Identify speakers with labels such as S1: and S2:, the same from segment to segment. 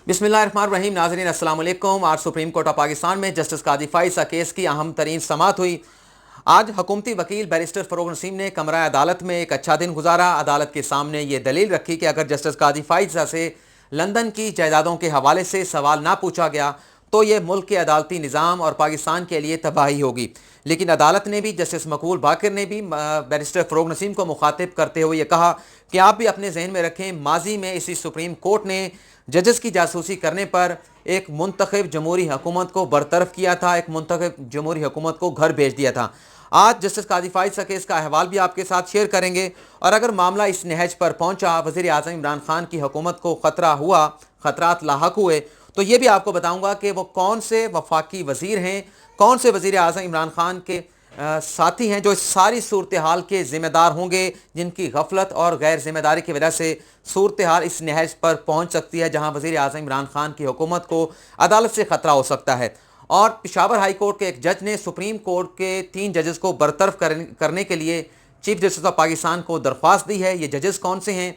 S1: बिस्मिल्लाहिर्रहमानिर्रहीम। नाज़रीन अस्सलाम वालेकुम। आज सुप्रीम कोर्ट ऑफ पाकिस्तान में जस्टिस कादी फाइज़ केस की अहम तरीन समाअत हुई। आज हुकूमती वकील बैरिस्टर फ़रोग़ नसीम ने कमरा अदालत में एक अच्छा दिन गुजारा। अदालत के सामने ये दलील रखी कि अगर जस्टिस कादी फाइज़ से लंदन की जायदादों के हवाले से सवाल ना पूछा गया तो ये मुल्क के अदालती निज़ाम और पाकिस्तान के लिए तबाही होगी। लेकिन अदालत ने भी, जस्टिस मकबूल बाकर ने भी बैरिस्टर फ़रोग़ नसीम को मुखातिब करते हुए ये कहा कि आप भी अपने जहन में रखें, माजी में इसी सुप्रीम कोर्ट ने जजेस की जासूसी करने पर एक मुंतखब जमहूरी हुकूमत को बरतरफ किया था, एक मुंतखब जमहूरी हुकूमत को घर भेज दिया था। आज जस्टिस कादी फाइज़ का केस का अहवाल भी आपके साथ शेयर करेंगे और अगर मामला इस नहज पर पहुंचा, वज़ीर आज़म इमरान खान की हुकूमत को ख़तरा हुआ, ख़तरात लाहक हुए, तो ये भी आपको बताऊंगा कि वो कौन से वफाकी वज़ीर हैं, कौन से वज़ीर आज़म इमरान खान के साथी हैं जो इस सारी सूरत हाल के ज़िम्मेदार होंगे, जिनकी गफलत और गैर ज़िम्मेदारी की वजह से सूरत हाल इस नहज पर पहुंच सकती है जहां वज़ीर आज़म इमरान खान की हुकूमत को अदालत से ख़तरा हो सकता है। और पेशावर हाई कोर्ट के एक जज ने सुप्रीम कोर्ट के 3 जजेस को बरतरफ करने के लिए चीफ जस्टिस ऑफ पाकिस्तान को दरख्वास्त दी है। ये जजेस कौन से हैं,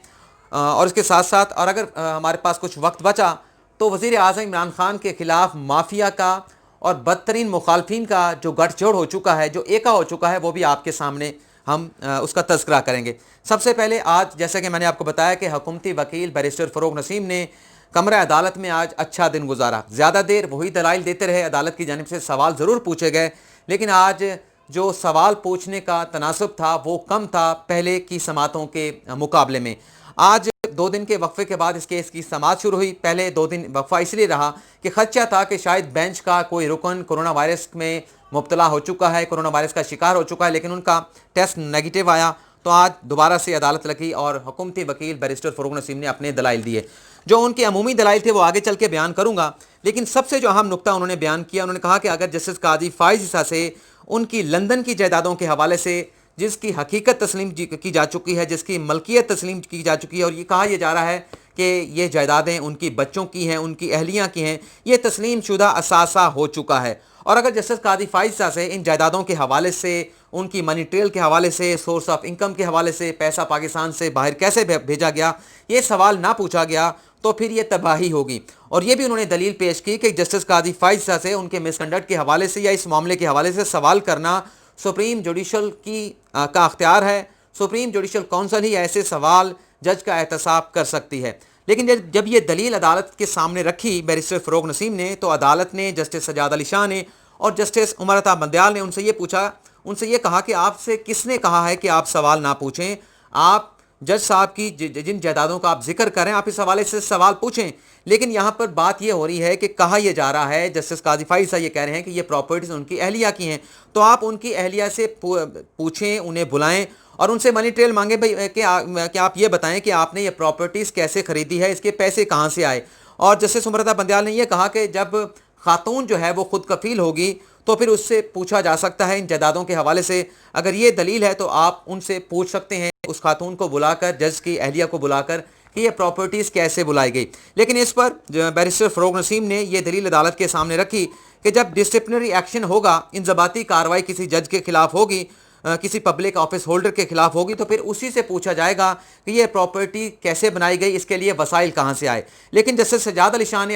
S1: और इसके साथ साथ, और अगर हमारे पास कुछ वक्त बचा तो वज़ीर आज़म इमरान खान के ख़िलाफ़ माफिया का और बदतरीन मुखालफिन का जो गठजोड़ हो चुका है, जो एका हो चुका है, वो भी आपके सामने हम उसका तज़किरा करेंगे। सबसे पहले आज, जैसे कि मैंने आपको बताया कि हुकूमती वकील बैरिस्टर फ़रोग़ नसीम ने कमरा अदालत में आज अच्छा दिन गुजारा। ज़्यादा देर वही दलाइल देते रहे, अदालत की जानिब से सवाल ज़रूर पूछे गए, लेकिन आज जो सवाल पूछने का तनासब था वो कम था पहले की समातों के मुकाबले में। आज 2 दिन के वक्फे के बाद इस केस की समाअत शुरू हुई। पहले 2 दिन वक्फा इसलिए रहा कि खदशा था कि शायद बेंच का कोई रुकन कोरोना वायरस में मुब्तला हो चुका है, कोरोना वायरस का शिकार हो चुका है, लेकिन उनका टेस्ट नेगेटिव आया, तो आज दोबारा से अदालत लगी और हुकूमती वकील बैरिस्टर फ़रोग़ नसीम ने अपने दलाइल दिए। जो उनके अमूमी दलाइल थे वो आगे चल के बयान करूँगा, लेकिन सबसे जो अहम नुक्ता उन्होंने बयान किया, उन्होंने कहा कि अगर जस्टिस कादी फाइज़ से उनकी लंदन की जायदादों के हवाले से जिसकी हकीकत तस्लीम की जा चुकी है, जिसकी मलकियत तस्लीम की जा चुकी है, और ये कहा यह जा रहा है कि ये जायदादें उनकी बच्चों की हैं, उनकी अहलियाँ की हैं, ये तस्लीम शुदा असासा हो चुका है। और अगर जस्टिस कादी फाइज़ से इन जायदादों के हवाले से, उनकी मनी ट्रेल के हवाले से, सोर्स ऑफ इनकम के हवाले से, पैसा पाकिस्तान से बाहर कैसे भेजा गया, ये सवाल ना पूछा गया तो फिर ये तबाही होगी। और ये भी उन्होंने दलील पेश की कि जस्टिस कादी फाइज़ से उनके मिसकंडक्ट के हवाले से या इस मामले के हवाले से सवाल करना सुप्रीम जुडिशल का अख्तियार है। सुप्रीम जुडिशल काउंसिल ही ऐसे सवाल जज का एहतसाब कर सकती है। लेकिन जब ये दलील अदालत के सामने रखी बैरिस्टर फ़रोग़ नसीम ने, तो अदालत ने जस्टिस सजाद अली शाह ने और जस्टिस उमर अता बंदयाल ने उनसे ये पूछा, उनसे ये कहा कि आपसे किसने कहा है कि आप सवाल ना पूछें, आप जज साहब की जिन जायदादों का आप जिक्र करें, आप इस हवाले से सवाल पूछें। लेकिन यहाँ पर बात ये हो रही है कि कहा यह जा रहा है, जस्टिस कादी फाइज़ ये कह रहे हैं कि ये प्रॉपर्टीज़ उनकी अहलिया की हैं, तो आप उनकी अहलिया से पूछें, उन्हें बुलाएं और उनसे मनी ट्रेल मांगे भाई कि आप ये बताएं कि आपने ये प्रॉपर्टीज़ कैसे ख़रीदी है, इसके पैसे कहाँ से आए। और जस्टिस उमर अता बंदयाल ने यह कहा कि जब खातून जो है वो खुद कफील होगी तो फिर उससे पूछा जा सकता है इन जायदादों के हवाले से। अगर ये दलील है तो आप उनसे पूछ सकते हैं, उस खातून को बुलाकर, जज की अहलिया को बुलाकर, कि ये प्रॉपर्टीज़ कैसे बुलाई गई। लेकिन इस पर बैरिस्टर फ़रोग़ नसीम ने यह दलील अदालत के सामने रखी कि जब डिसिप्लिनरी एक्शन होगा, इंज़बाती कार्रवाई किसी जज के खिलाफ होगी, किसी पब्लिक ऑफिस होल्डर के खिलाफ होगी, तो फिर उसी से पूछा जाएगा कि ये प्रॉपर्टी कैसे बनाई गई, इसके लिए वसाइल कहाँ से आए। लेकिन जस्टिस सजाद अली शाह ने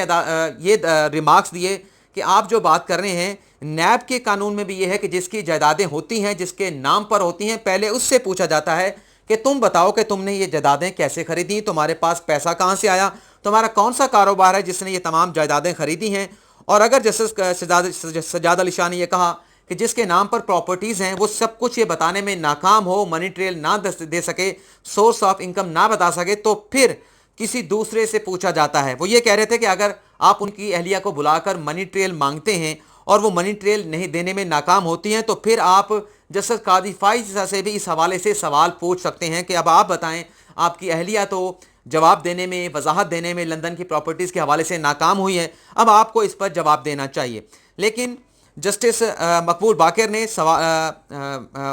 S1: ये रिमार्क्स दिए कि आप जो बात कर रहे हैं, नैब के कानून में भी ये है कि जिसकी जायदादें होती हैं, जिसके नाम पर होती हैं, पहले उससे पूछा जाता है कि तुम बताओ कि तुमने ये जायदादें कैसे खरीदी, तुम्हारे पास पैसा कहाँ से आया, तुम्हारा कौन सा कारोबार है जिसने ये तमाम जायदादें खरीदी हैं। और अगर जस्टिस सजाद अली शाह ने यह कहा कि जिसके नाम पर प्रॉपर्टीज़ हैं वो सब कुछ ये बताने में नाकाम हो, मनी ट्रेल ना दे सके, सोर्स ऑफ इनकम ना बता सके, तो फिर किसी दूसरे से पूछा जाता है। वो ये कह रहे थे कि अगर आप उनकी अहलिया को बुलाकर मनी ट्रेल मांगते हैं और वो मनी ट्रेल नहीं देने में नाकाम होती हैं, तो फिर आप जस्टिस कादी फाइज़ से भी इस हवाले से सवाल पूछ सकते हैं कि अब आप बताएं, आपकी अहलिया तो जवाब देने में, वजाहत देने में लंदन की प्रॉपर्टीज़ के हवाले से नाकाम हुई है, अब आपको इस पर जवाब देना चाहिए। लेकिन जस्टिस मकबूल बाकर ने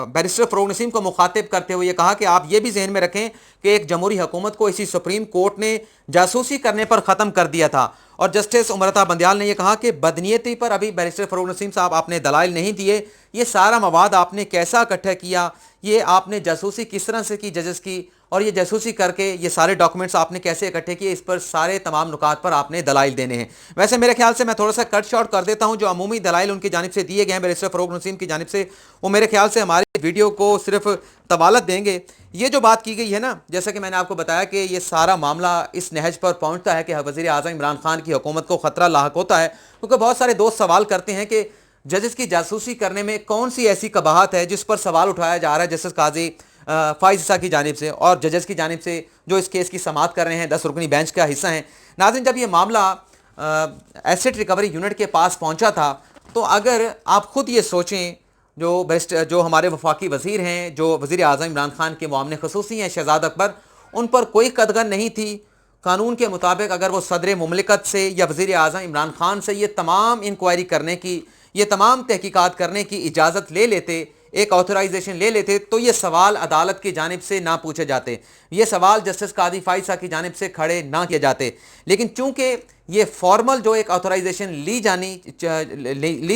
S1: बैरिस्टर फ़रोग़ नसीम को मुखातिब करते हुए कहा कि आप ये भी जहन में रखें कि एक जमहूरी हुकूमत को इसी सुप्रीम कोर्ट ने जासूसी करने पर ख़त्म कर दिया था। और जस्टिस उमर अता बंदयाल ने यह कहा कि बदनीयती पर अभी बैरिस्टर फ़रोग़ नसीम साहब आपने दलाइल नहीं दिए, ये सारा मवाद आपने कैसा इकट्ठा किया, ये आपने जासूसी किस तरह से की जजेस की, اور یہ جاسوسی کر کے یہ سارے ڈاکومنٹس آپ نے کیسے اکٹھے کیے، اس پر سارے تمام نکات پر آپ نے دلائل دینے ہیں۔ ویسے میرے خیال سے میں تھوڑا سا کٹ شارٹ کر دیتا ہوں، جو عمومی دلائل ان کی جانب سے دیے گئے ہیں بیرسٹر فروغ نسیم کی جانب سے، وہ میرے خیال سے ہماری ویڈیو کو صرف طوالت دیں گے۔ یہ جو بات کی گئی ہے نا، جیسا کہ میں نے آپ کو بتایا کہ یہ سارا معاملہ اس نہج پر پہنچتا ہے کہ وزیر اعظم عمران خان کی حکومت کو خطرہ لاحق ہوتا ہے، کیونکہ بہت سارے دوست سوال کرتے ہیں کہ ججز کی جاسوسی کرنے میں کون سی ایسی قباحت ہے جس پر سوال اٹھایا جا رہا ہے جسٹس قاضی فائز عیسیٰ کی جانب سے اور ججز کی جانب سے جو اس کیس کی سماعت کر رہے ہیں 10 رکنی بینچ کا حصہ ہیں۔ ناظرین، جب یہ معاملہ ایسٹ ریکوری یونٹ کے پاس پہنچا تھا تو اگر آپ خود یہ سوچیں، جو ہمارے وفاقی وزیر ہیں، جو وزیر اعظم عمران خان کے معاون خصوصی ہیں شہزاد اکبر، ان پر کوئی قدغن نہیں تھی۔ قانون کے مطابق اگر وہ صدر مملکت سے یا وزیر اعظم عمران خان سے یہ تمام انکوائری کرنے کی، یہ تمام تحقیقات کرنے کی اجازت لے لیتے، ایک آتھورائزیشن لے لیتے، تو یہ سوال عدالت کی جانب سے نہ پوچھے جاتے، یہ سوال جسٹس قاضی فائز صاحب کی جانب سے کھڑے نہ کیے جاتے۔ لیکن چونکہ یہ فارمل جو ایک آتھورائزیشن لی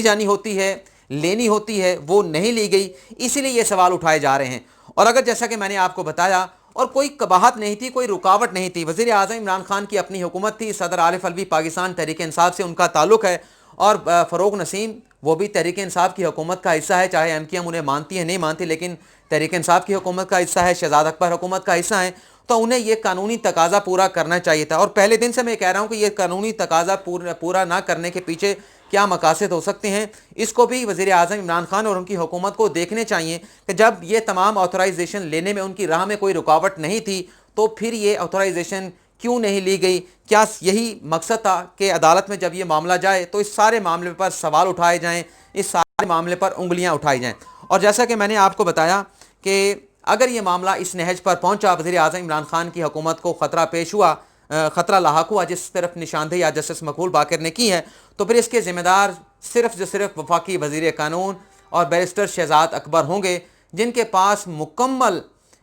S1: جانی ہوتی ہے، لینی ہوتی ہے، وہ نہیں لی گئی، اسی لیے یہ سوال اٹھائے جا رہے ہیں۔ اور اگر جیسا کہ میں نے آپ کو بتایا، اور کوئی قباحت نہیں تھی، کوئی رکاوٹ نہیں تھی، وزیر اعظم عمران خان کی اپنی حکومت تھی، صدر عارف الوی پاکستان تحریک انصاف سے ان کا تعلق ہے، اور فروغ نسیم وہ بھی تحریک انصاف کی حکومت کا حصہ ہے، چاہے ایم کیو ایم انہیں مانتی ہے نہیں مانتی، لیکن تحریک انصاف کی حکومت کا حصہ ہے، شہزاد اکبر حکومت کا حصہ ہے، تو انہیں یہ قانونی تقاضا پورا کرنا چاہیے تھا۔ اور پہلے دن سے میں کہہ رہا ہوں کہ یہ قانونی تقاضا پورا نہ کرنے کے پیچھے کیا مقاصد ہو سکتے ہیں، اس کو بھی وزیر اعظم عمران خان اور ان کی حکومت کو دیکھنے چاہیے کہ جب یہ تمام آتھورائزیشن لینے میں ان کی راہ میں کوئی رکاوٹ نہیں تھی تو پھر یہ آتھورائزیشن کیوں نہیں لی گئی؟ کیا یہی مقصد تھا کہ عدالت میں جب یہ معاملہ جائے تو اس سارے معاملے پر سوال اٹھائے جائیں، اس سارے معاملے پر انگلیاں اٹھائی جائیں؟ اور جیسا کہ میں نے آپ کو بتایا کہ اگر یہ معاملہ اس نہج پر پہنچا، وزیر اعظم عمران خان کی حکومت کو خطرہ پیش ہوا، خطرہ لاحق ہوا، جس طرف نشاندہی آج جسٹس مقبول باقر نے کی ہے، تو پھر اس کے ذمہ دار صرف وفاقی وزیر قانون اور بیرسٹر شہزاد اکبر ہوں گے، جن کے پاس مکمل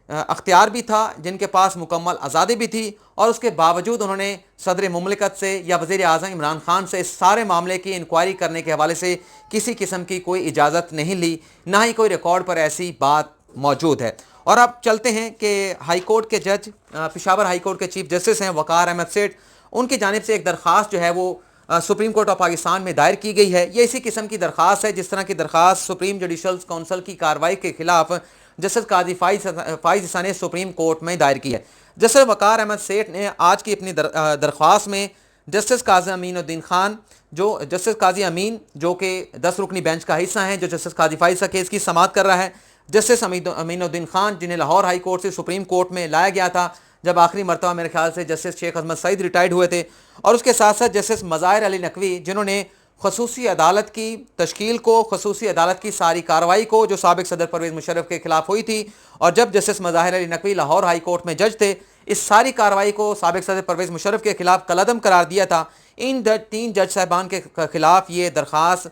S1: اختیار بھی تھا، جن کے پاس مکمل آزادی بھی تھی، اور اس کے باوجود انہوں نے صدر مملکت سے یا وزیر اعظم عمران خان سے اس سارے معاملے کی انکوائری کرنے کے حوالے سے کسی قسم کی کوئی اجازت نہیں لی، نہ ہی کوئی ریکارڈ پر ایسی بات موجود ہے۔ اور اب چلتے ہیں کہ ہائی کورٹ کے جج، پشاور ہائی کورٹ کے چیف جسٹس ہیں وقار احمد سیٹھ، ان کی جانب سے ایک درخواست جو ہے وہ سپریم کورٹ آف پاکستان میں دائر کی گئی ہے۔ یہ اسی قسم کی درخواست ہے جس طرح کی درخواست سپریم جوڈیشل کونسل کی کارروائی کے خلاف جسٹس قاضی فائز عیسیٰ نے سپریم کورٹ میں دائر کی ہے۔ جسٹس وقار احمد سیٹھ نے آج کی اپنی درخواست میں جسٹس قاضی امین الدین خان، جو جسٹس قاضی امین جو کہ 10 رکنی بینچ کا حصہ ہیں، جو جسٹس قاضی فائز عیسیٰ کیس کی سماعت کر رہا ہے، جسٹس امین الدین خان جنہیں لاہور ہائی کورٹ سے سپریم کورٹ میں لایا گیا تھا جب آخری مرتبہ میرے خیال سے جسٹس شیخ عظمت سعید ریٹائرڈ ہوئے تھے، اور اس کے ساتھ ساتھ جسٹس مظاہر علی نقوی جنہوں نے خصوصی عدالت کی تشکیل کو، خصوصی عدالت کی ساری کارروائی کو جو سابق صدر پرویز مشرف کے خلاف ہوئی تھی، اور جب جسٹس مظاہر علی نقوی لاہور ہائی کورٹ میں جج تھے، اس ساری کارروائی کو سابق صدر پرویز مشرف کے خلاف کالعدم قرار دیا تھا۔ ان 3 جج صاحبان کے خلاف یہ درخواست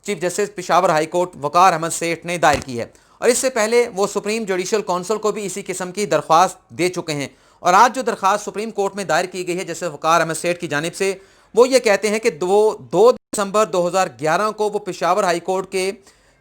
S1: chief justice Peshawar high court Waqar Ahmad Seth نے دائر کی ہے، اور اس سے پہلے وہ سپریم جوڈیشل کونسل کو بھی اسی قسم کی درخواست دے چکے ہیں۔ اور آج جو درخواست سپریم کورٹ میں دائر کی گئی ہے جسٹس وقار احمد سیٹھ کی جانب سے، وہ یہ کہتے ہیں کہ 2 دسمبر 2011 کو وہ پشاور ہائی کورٹ کے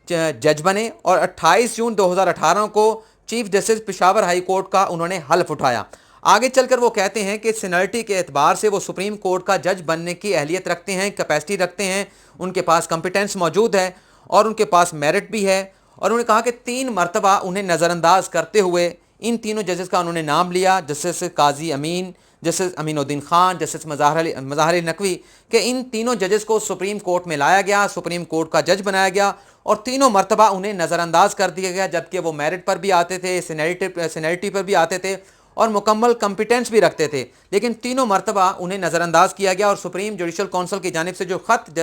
S1: جج بنے، اور 28 جون 2018 کو chief justice Peshawar high court کا انہوں نے حلف اٹھایا۔ آگے چل کر وہ کہتے ہیں کہ سینئرٹی کے اعتبار سے وہ سپریم کورٹ کا جج بننے کی اہلیت رکھتے ہیں، کیپیسٹی رکھتے ہیں، ان کے پاس کمپیٹنس موجود ہے اور ان کے پاس میرٹ بھی ہے، اور انہوں نے کہا کہ 3 مرتبہ انہیں نظر انداز کرتے ہوئے ان تینوں ججز کا انہوں نے نام لیا، جسٹس قاضی امین، جسٹس امین الدین خان، جسٹس مظاہر علی نقوی، کہ ان تینوں ججز کو سپریم کورٹ میں لایا گیا، سپریم کورٹ کا جج بنایا گیا، اور تینوں مرتبہ انہیں نظر انداز کر دیا گیا، جبکہ وہ میرٹ پر بھی آتے تھے، سینیرٹی پر بھی آتے تھے اور مکمل کمپیٹنس بھی رکھتے تھے، لیکن تینوں مرتبہ انہیں نظر انداز کیا گیا۔ اور سپریم جوڈیشل کونسل کی جانب سے جو خط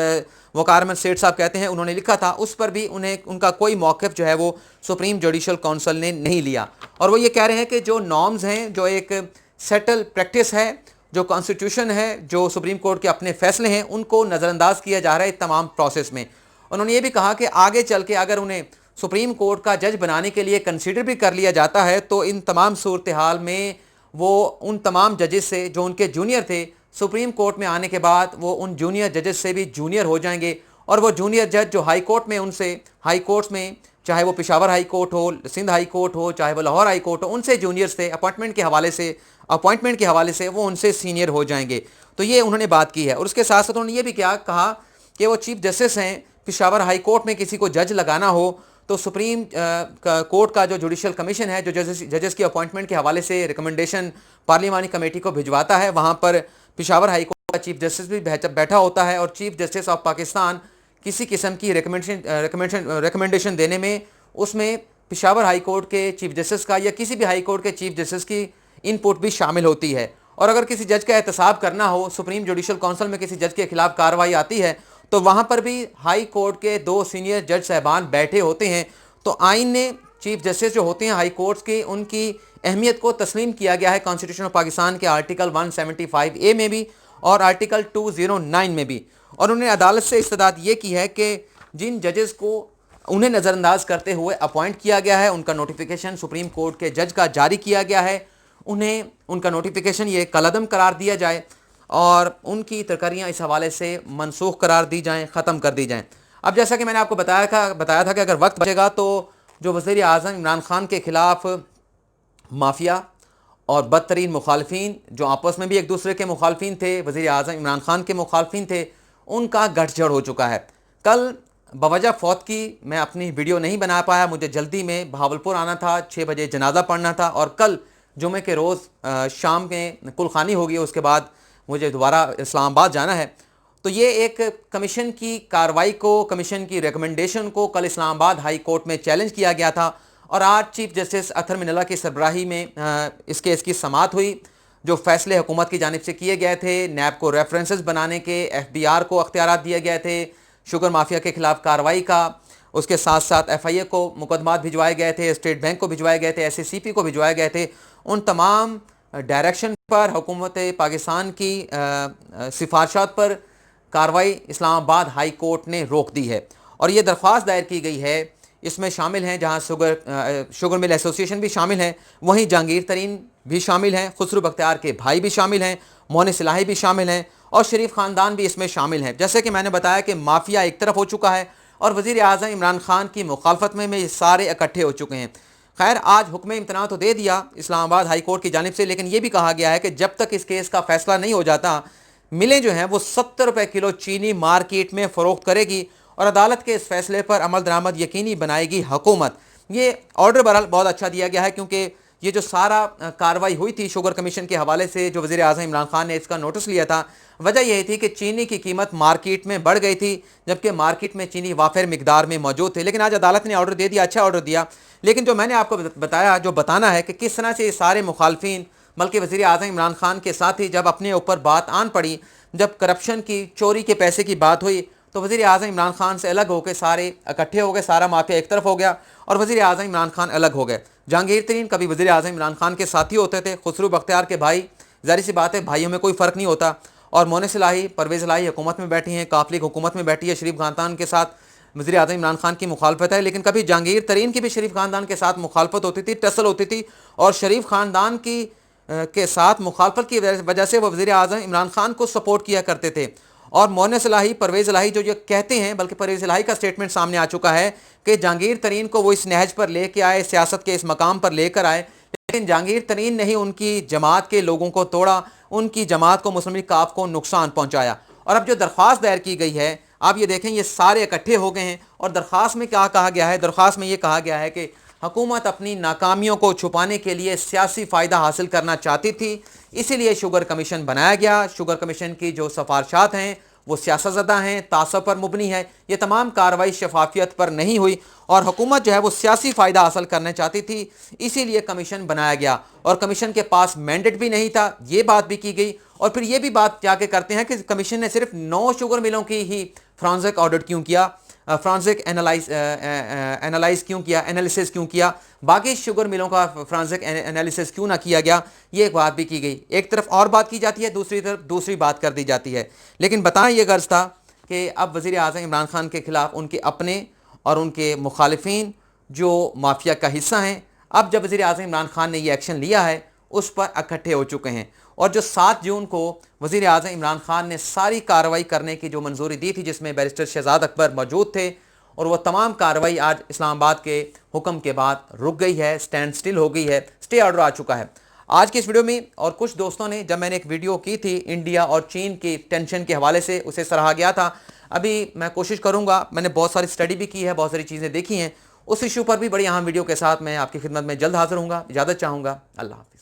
S1: وقار احمد سیٹھ صاحب کہتے ہیں انہوں نے لکھا تھا، اس پر بھی ان کا کوئی موقف جو ہے وہ سپریم جوڈیشل کونسل نے نہیں لیا، اور وہ یہ کہہ رہے ہیں کہ جو نارمز ہیں، جو ایک سیٹل پریکٹس ہے، جو کانسٹیٹیوشن ہے، جو سپریم کورٹ کے اپنے فیصلے ہیں، ان کو نظر انداز کیا جا رہا ہے تمام پروسیس میں۔ انہوں نے یہ بھی کہا کہ آگے چل کے اگر انہیں سپریم کورٹ کا جج بنانے کے لیے کنسیڈر بھی کر لیا جاتا ہے تو ان تمام صورتحال میں وہ ان تمام ججز سے جو ان کے جونیئر تھے، سپریم کورٹ میں آنے کے بعد وہ ان جونیئر ججز سے بھی جونیئر ہو جائیں گے، اور وہ جونیئر جج جو ہائی کورٹ میں ان سے ہائی کورٹس میں चाहे वो पिशावर हाई कोर्ट हो, सिंध हाई कोर्ट हो, चाहे वो लाहौर हाई कोर्ट हो, उनसे जूनियर्स थे, अपॉइंटमेंट के हवाले से वो उनसे सीनियर हो जाएंगे। तो ये उन्होंने बात की है। और उसके साथ साथ उन्होंने ये भी क्या कहा कि वो चीफ जस्टिस हैं, पिशावर हाई कोर्ट में किसी को जज लगाना हो तो सुप्रीम कोर्ट का जो जुडिशल कमीशन है, जो जजेस की अपॉइंटमेंट के हवाले से रिकमेंडेशन पार्लिमानी कमेटी को भिजवाता है, वहाँ पर पिशावर हाई कोर्ट का चीफ जस्टिस भी बैठा होता है। और चीफ जस्टिस ऑफ पाकिस्तान किसी किस्म की रिकमेंडेशन देने में, उसमें पिशावर हाई कोर्ट के चीफ जस्टिस का या किसी भी हाई कोर्ट के चीफ जस्टिस की इनपुट भी शामिल होती है। और अगर किसी जज का एहतसाब करना हो, सुप्रीम जुडिशल काउंसिल में किसी जज के खिलाफ कार्रवाई आती है, तो वहाँ पर भी हाई कोर्ट के 2 सीनियर जज साहबान बैठे होते हैं। तो आइन ने चीफ जस्टिस जो होते हैं हाई कोर्ट्स के, उनकी अहमियत को तस्लीम किया गया है कॉन्स्टिट्यूशन ऑफ पाकिस्तान के आर्टिकल 175A में भी और आर्टिकल 209 में भी। और उन्होंने अदालत से इस्तदाद ये की है कि जिन जजेस को उन्हें नज़रअंदाज करते हुए अपॉइंट किया गया है, उनका नोटिफिकेशन सुप्रीम कोर्ट के जज का जारी किया गया है, उन्हें उनका नोटिफिकेशन ये कलअदम करार दिया जाए और उनकी तरकारियाँ इस हवाले से मनसूख करार दी जाएँ, ख़त्म कर दी जाएँ। अब जैसा कि मैंने आपको बताया था कि अगर वक्त बचेगा तो जो वज़ीर आज़म इमरान खान के ख़िलाफ़ माफिया और बदतरीन मुखालफिन जो आपस में भी एक दूसरे के मुखालफिन थे, वज़ीर आज़म इमरान खान के मुखालफिन थे, उनका गठजोड़ हो चुका है। कल बवजह फौत की मैं अपनी वीडियो नहीं बना पाया, मुझे जल्दी में बहावलपुर आना था, 6 बजे जनाजा पढ़ना था और कल जुमे के रोज़ शाम में कुलखानी होगी, उसके बाद मुझे दोबारा इस्लामाबाद जाना है। तो ये एक कमीशन की कार्रवाई को, कमीशन की रिकमेंडेशन को कल इस्लामाबाद हाई कोर्ट में चैलेंज किया गया था और आज चीफ जस्टिस अतर मिनल्ला की सरबराही में इस केस की समाअत हुई। जो फैसले हुकूमत की जानिब से किए गए थे, नैब को रेफरेंसेस बनाने के, FBR को अख्तियारात दिए गए थे, शुगर माफिया के खिलाफ कार्रवाई का, उसके साथ साथ FIA को मुकदमात भिजवाए गए थे, स्टेट बैंक को भिजवाए गए थे, SACP को भिजवाए गए थे। उन तमाम डायरेक्शन पर हुकूमत पाकिस्तान की सिफारशात पर कार्रवाई इस्लामाबाद हाई कोर्ट ने रोक दी है और ये दरख्वास्त दायर की गई है। इसमें शामिल हैं जहां शुगर मिल एसोसिएशन भी शामिल हैं, वहीं जहांगीर तरीन भी शामिल हैं, खुसरू बख्तियार के भाई भी शामिल हैं, मोहन सिलाही भी शामिल हैं और शरीफ ख़ानदान भी इसमें शामिल हैं। जैसे कि मैंने बताया कि माफिया एक तरफ हो चुका है और वज़ीर आज़म इमरान खान की मुखालफत में ये सारे इकट्ठे हो चुके हैं। खैर, आज हुक्म इम्तना तो दे दिया इस्लामाबाद हाई कोर्ट की जानिब से, लेकिन ये भी कहा गया है कि जब तक इस केस का फैसला नहीं हो जाता, मिलें जो हैं वो 70 रुपये किलो चीनी मार्केट में फ़रोख्त करेगी और अदालत के इस फैसले पर अमल दरामद यकीनी बनाएगी हुकूमत। ये ऑर्डर बहरहाल बहुत अच्छा दिया गया है क्योंकि ये जो सारा कार्रवाई हुई थी शुगर कमीशन के हवाले से, जो वज़ीर आज़म इमरान खान ने इसका नोटिस लिया था, वजह यही थी कि चीनी की कीमत मार्केट में बढ़ गई थी जबकि मार्केट में चीनी वाफिर मिकदार में मौजूद थे। लेकिन आज अदालत ने ऑर्डर दे दिया, अच्छा ऑर्डर दिया। लेकिन जो मैंने आपको बताया, जो बताना है कि किस तरह से ये सारे मुखालफिन, बल्कि वज़ीर आज़म इमरान खान के साथ ही जब अपने ऊपर बात आन पड़ी, जब करप्शन की, चोरी के पैसे की बात हुई, तो वज़ीर आज़म इमरान खान से अलग होकर सारे इकट्ठे हो गए, सारा माफिया एक तरफ हो गया और वज़ीर आज़म इमरान खान अलग हो गए। जहांगीर तरीन कभी वज़ीर आज़म इमरान खान के साथी होते थे, खुसरू बख्तियार के भाई, ज़ाहिर सी बात है भाइयों में कोई फ़र्क नहीं होता, और मोहन सिलाही, परवेज़ इलाही हुकूमत में बैठी हैं, काफ लीग हुकूमत में बैठी है, शरीफ ख़ानदान के साथ वज़ीर आज़म इमरान खान की मुखालफत है। लेकिन कभी जहांगीर तरीन की भी शरीफ ख़ानदान के साथ मुखालफत होती थी, टसल होती थी और शरीफ ख़ानदान की के साथ मुखालफत की वजह से वो वज़ीर आज़म इमरान खान को सपोर्ट किया करते थे। और मोहन सिलाही, परवेज़ इलाही जो ये कहते हैं, बल्कि परवेज़ इलाही का स्टेटमेंट सामने आ चुका है कि जहांगीर तरीन को वो इस नहज पर लेके आए, सियासत के इस मकाम पर लेकर आए, लेकिन जहांगीर तरीन ने ही उनकी जमात के लोगों को तोड़ा, उनकी जमात को, मुस्लिम लीग काफ को नुकसान पहुँचाया। और अब जो दरख्वास्त दायर की गई है, आप ये देखें, ये सारे इकट्ठे हो गए हैं और दरख्वास्त में क्या कहा गया है? दरख्वास्त में ये कहा गया है कि हुकूमत अपनी नाकामियों को छुपाने के लिए सियासी फ़ायदा हासिल करना चाहती थी, इसीलिए शुगर कमीशन बनाया गया। शुगर कमीशन की जो सिफारशात हैं वो सियासतज़दा हैं, तासब पर मुबनी है। ये तमाम कार्रवाई शफाफियत पर नहीं हुई और हुकूमत जो है वो सियासी फ़ायदा हासिल करना चाहती थी, इसीलिए कमीशन बनाया गया और कमीशन के पास मैंडेट भी नहीं था, ये बात भी की गई। और फिर ये भी बात जाके करते हैं कि कमीशन ने सिर्फ 9 शुगर मिलों की ही फ्रांसिक ऑडिट क्यों किया, फ्रांसिक एनालाइज क्यों किया, एनालिसिस क्यों किया, बाकी शुगर मिलों का फ्रांसिक एनालिसिस क्यों ना किया गया, ये एक बात भी की गई। एक तरफ और बात की जाती है, दूसरी तरफ दूसरी बात कर दी जाती है। लेकिन बताएं, ये गर्ज था कि अब वज़ीर आज़म इमरान खान के ख़िलाफ़ उनके अपने और उनके मुखालिफिन जो माफिया का हिस्सा हैं, अब जब वज़ीर आज़म इमरान खान ने ये एक्शन लिया है उस पर इकट्ठे हो चुके हैं। और जो 7 जून को वज़ीर आज़म इमरान खान ने सारी कार्रवाई करने की जो मंजूरी दी थी, जिसमें बैरिस्टर शहजाद अकबर मौजूद थे, اور وہ تمام کارروائی آج اسلام آباد کے حکم کے بعد رک گئی ہے، اسٹینڈ سٹل ہو گئی ہے، اسٹے آرڈر آ چکا ہے۔ آج کی اس ویڈیو میں اور کچھ دوستوں نے جب میں نے ایک ویڈیو کی تھی انڈیا اور چین کی ٹینشن کے حوالے سے، اسے سراہا گیا تھا۔ ابھی میں کوشش کروں گا، میں نے بہت ساری اسٹڈی بھی کی ہے، بہت ساری چیزیں دیکھی ہیں، اس ایشو پر بھی بڑی اہم ویڈیو کے ساتھ میں آپ کی خدمت میں جلد حاضر ہوں گا۔ اجازت چاہوں گا، اللہ حافظ۔